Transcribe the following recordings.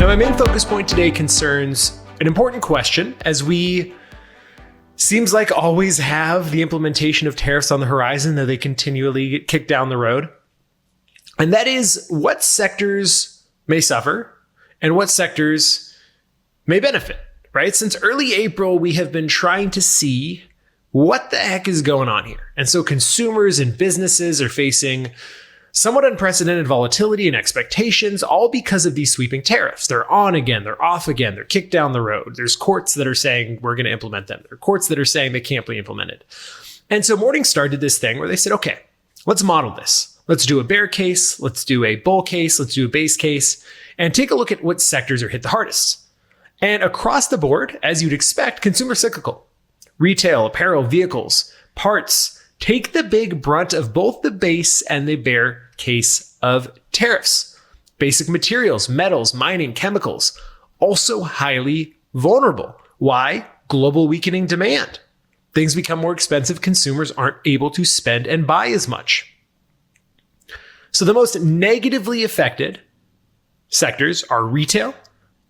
my main focus point today concerns an important question as we seems like always have the implementation of tariffs on the horizon, though they continually get kicked down the road. And that is what sectors may suffer and what sectors may benefit, right? Since early April, we have been trying to see what the heck is going on here. And so consumers and businesses are facing somewhat unprecedented volatility and expectations, all because of these sweeping tariffs. They're on again, they're off again, they're kicked down the road. There's courts that are saying we're going to implement them. There are courts that are saying they can't be implemented. And so Morningstar did this thing where they said, okay, let's model this. Let's do a bear case, let's do a bull case, let's do a base case, and take a look at what sectors are hit the hardest. And across the board, as you'd expect, consumer cyclical, retail, apparel, vehicles, parts, take the big brunt of both the base and the bear case of tariffs. Basic materials, metals, mining, chemicals, also highly vulnerable. Why? Global weakening demand. Things become more expensive. Consumers aren't able to spend and buy as much. So the most negatively affected sectors are retail,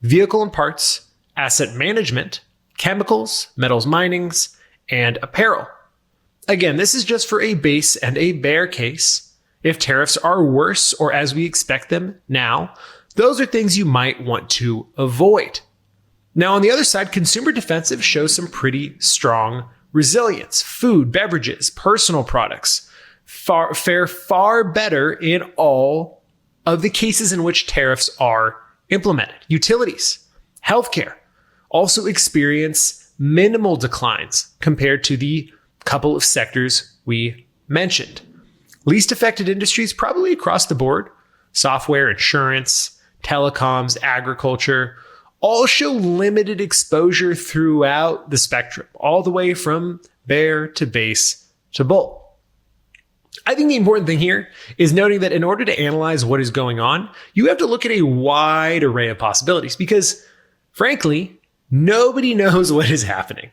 vehicle and parts, asset management, chemicals, metals, minings, and apparel. Again, this is just for a base and a bear case. If tariffs are worse or as we expect them now, those are things you might want to avoid. Now, on the other side, consumer defensive shows some pretty strong resilience. Food, beverages, personal products fare far better in all of the cases in which tariffs are implemented. Utilities, healthcare also experience minimal declines compared to the couple of sectors we mentioned. Least affected industries probably across the board, software, insurance, telecoms, agriculture, all show limited exposure throughout the spectrum, all the way from bear to base to bull. I think the important thing here is noting that in order to analyze what is going on, you have to look at a wide array of possibilities because, frankly, nobody knows what is happening.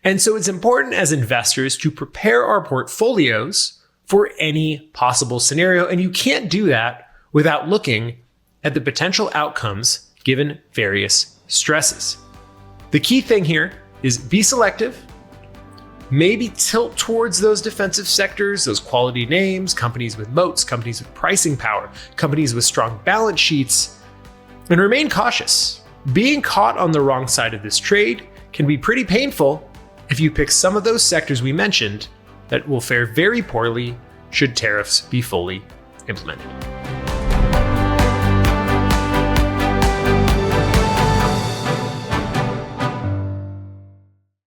And so it's important as investors to prepare our portfolios for any possible scenario. And you can't do that without looking at the potential outcomes given various stresses. The key thing here is be selective, maybe tilt towards those defensive sectors, those quality names, companies with moats, companies with pricing power, companies with strong balance sheets, and remain cautious. Being caught on the wrong side of this trade can be pretty painful if you pick some of those sectors we mentioned that will fare very poorly should tariffs be fully implemented.